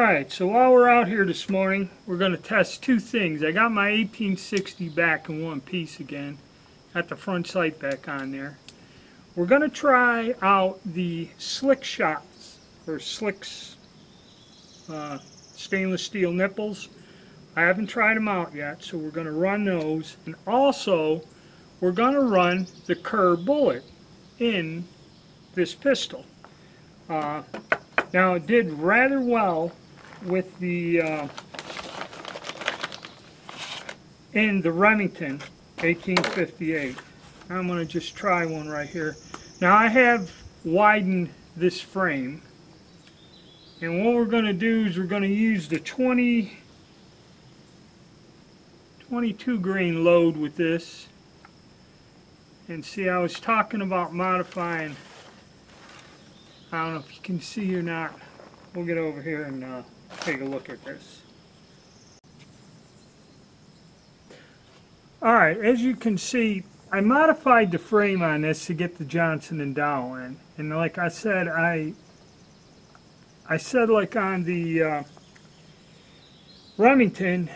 Alright, so while we're out here this morning, we're going to test two things. I got my 1860 back in one piece again. Got the front sight back on there. We're going to try out the Slix shots, or Slix stainless steel nipples. I haven't tried them out yet, so we're going to run those. And also, we're going to run the Kerr bullet in this pistol. Now, it did rather well with the in the Remington 1858. I'm going to just try one right here. Now, I have widened this frame, and what we're going to do is we're going to use the 22 grain load with this. And see, I was talking about modifying. I don't know if you can see or not. We'll get over here and take a look at this. Alright, as you can see, I modified the frame on this to get the Johnson & Dowell in. And like I said, I said like on the Remington,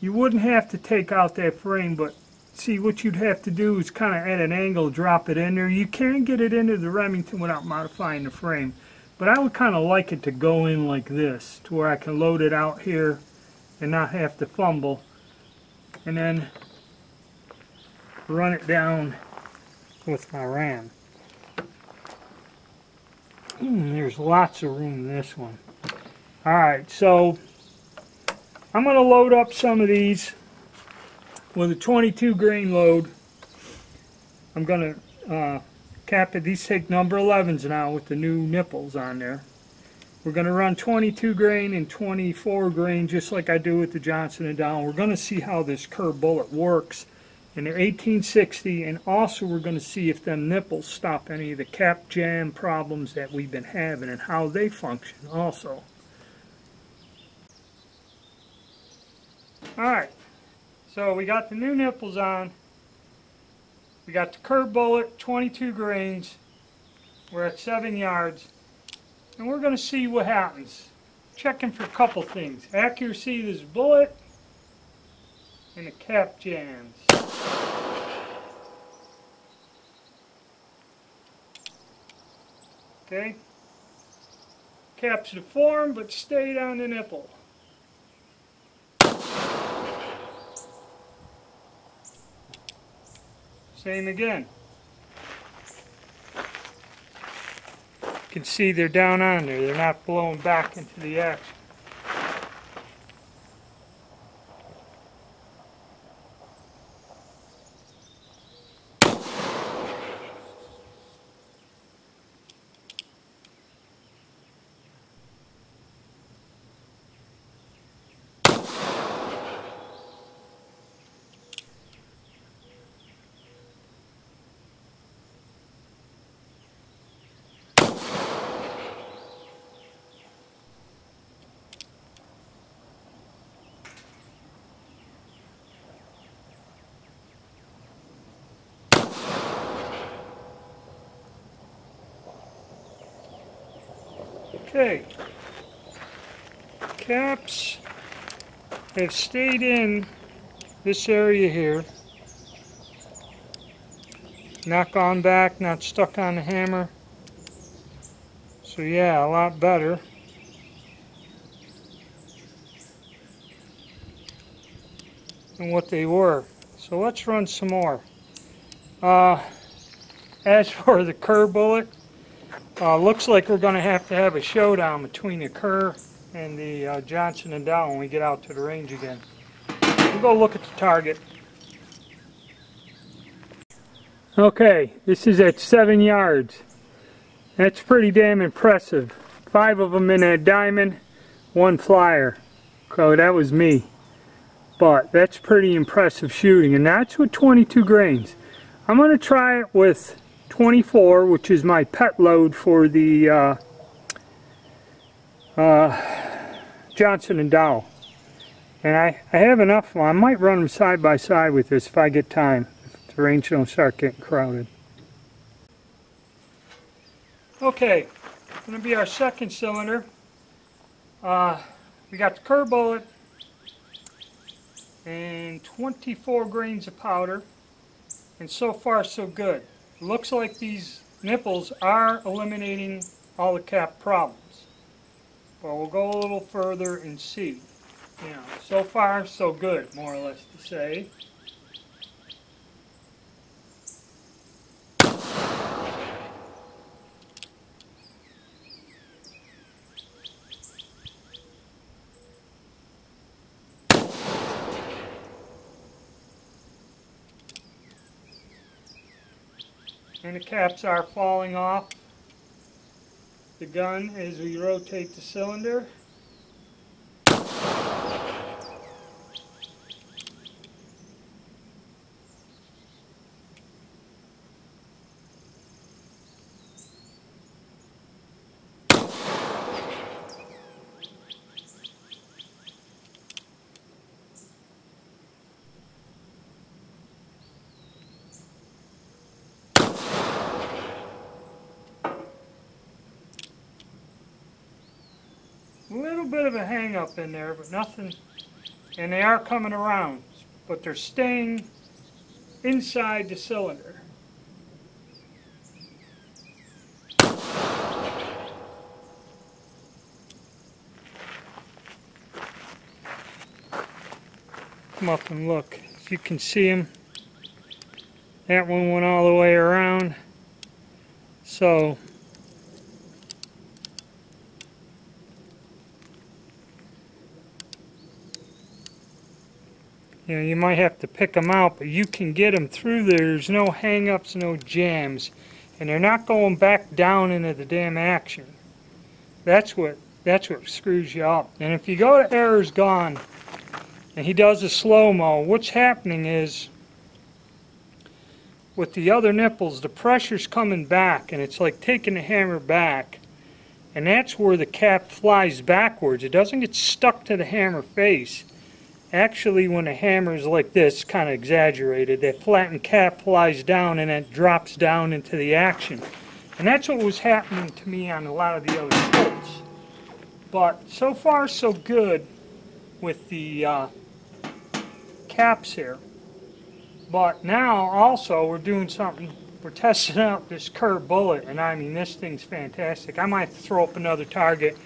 you wouldn't have to take out that frame, but see, what you'd have to do is kind of at an angle drop it in there. You can get it into the Remington without modifying the frame, but I would kind of like it to go in like this, to where I can load it out here and not have to fumble, and then run it down with my ram. There's lots of room in this one. Alright, so I'm going to load up some of these with a 22 grain load. I'm going to cap it. These take number 11s now with the new nipples on there. We're going to run 22 grain and 24 grain just like I do with the Johnson & Dowell. We're going to see how this Kerr bullet works in the 1860, and also we're going to see if them nipples stop any of the cap jam problems that we've been having and how they function also. Alright. So we got the new nipples on, we got the Kerr bullet, 22 grains, we're at 7 yards, and we're going to see what happens. Checking for a couple things. Accuracy of this bullet, and the cap jams. Okay, caps deformed but stayed on the nipple. Same again. You can see they're down on there. They're not blowing back into the action. Okay, caps have stayed in this area here, not gone back, not stuck on the hammer, so yeah, a lot better. Than what they were. So let's run some more. As for the Kerr bullet, looks like we're going to have a showdown between the Kerr and the Johnson & Dowell when we get out to the range again. We'll go look at the target. Okay, this is at 7 yards. That's pretty damn impressive. 5 of them in a diamond, 1 flyer. So that was me. But that's pretty impressive shooting, and that's with 22 grains. I'm going to try it with 24, which is my pet load for the Johnson & Dowell. And I have enough. I might run them side by side with this if I get time, if the range don't start getting crowded. Okay, it's going to be our second cylinder. we got the Kerr bullet and 24 grains of powder, and so far so good. It looks like these nipples are eliminating all the cap problems, but we'll go a little further and see. You know, so far so good, more or less to say. And the caps are falling off the gun as we rotate the cylinder. A little bit of a hang up in there, but nothing, and they are coming around, but they're staying inside the cylinder. Come up and look. If you can see them, that one went all the way around. So you know, you might have to pick them out, but you can get them through there. There's no hang-ups, no jams, and they're not going back down into the damn action. That's what screws you up. And if you go to Error's Gone, and he does a slow-mo, what's happening is, with the other nipples, the pressure's coming back, and it's like taking the hammer back, and that's where the cap flies backwards. It doesn't get stuck to the hammer face. Actually, when a hammer is like this, kind of exaggerated, that flattened cap flies down and it drops down into the action. And that's what was happening to me on a lot of the other Colts. But so far so good with the caps here. But now also we're doing something, we're testing out this Kerr bullet, and I mean this thing's fantastic. I might have to throw up another target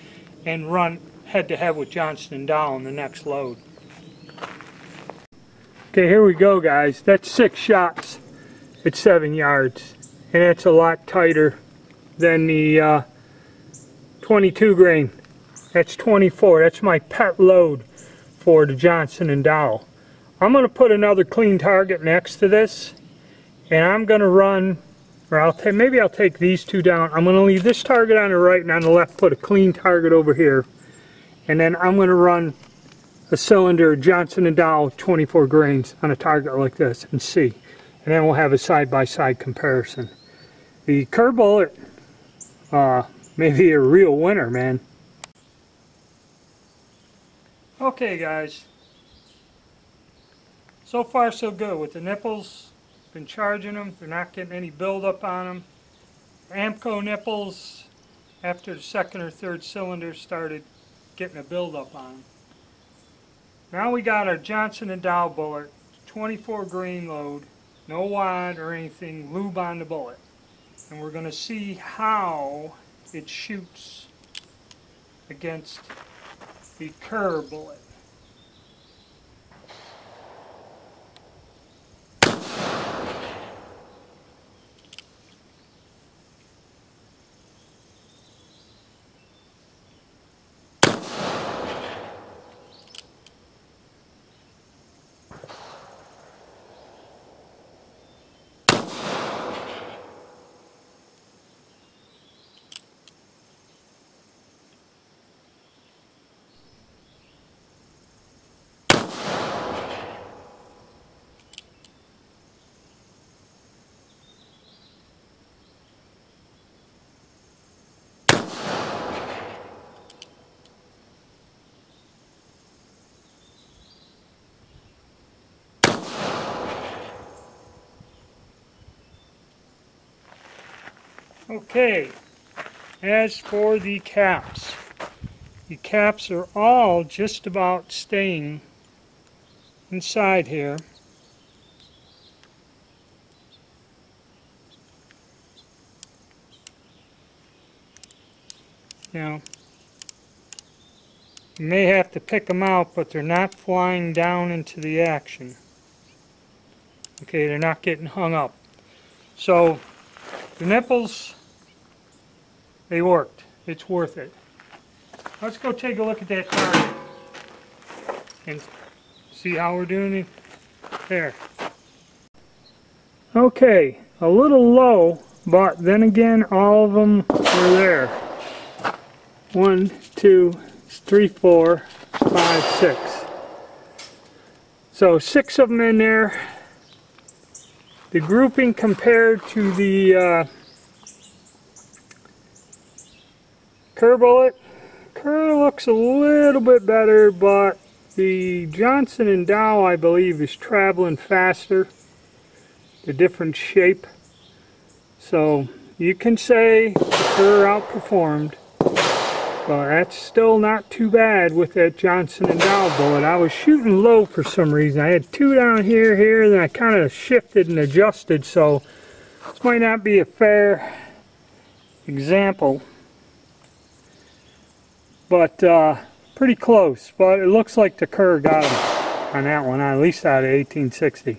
and run head to head with Johnson & Dahl in the next load. Okay, here we go, guys. That's 6 shots at 7 yards, and that's a lot tighter than the 22 grain. That's 24. That's my pet load for the Johnson & Dahl. I'm going to put another clean target next to this, and I'm going to run, or maybe I'll take these two down. I'm going to leave this target on the right, and on the left put a clean target over here, and then I'm going to run a cylinder Johnson & Dahl 24 grains on a target like this and see. And then we'll have a side-by-side comparison. The Kerr bullet may be a real winner, man. Okay, guys. So far so good with the nipples. Been charging them. They're not getting any buildup on them. Amco nipples, after the second or third cylinder, started getting a buildup on them. Now we got our Johnson & Dahl bullet, 24 grain load, no wad or anything, lube on the bullet. And we're going to see how it shoots against the Kerr bullet. Okay, as for the caps, The caps are all just about staying inside here. Now, you may have to pick them out, but they're not flying down into the action. Okay, they're not getting hung up. So, the nipples, they worked. It's worth it. Let's go take a look at that target and see how we're doing it there. Okay, a little low, but then again, all of them were there. 1, 2, 3, 4, 5, 6. So 6 of them in there. The grouping compared to the Kerr bullet, Kerr looks a little bit better, but the Johnson & Dow, I believe, is traveling faster, a different shape. So you can say Kerr outperformed, but that's still not too bad with that Johnson & Dow bullet. I was shooting low for some reason. I had 2 down here, then I kind of shifted and adjusted, so this might not be a fair example. But pretty close. But it looks like the Kerr got him on that one, at least out of 1860.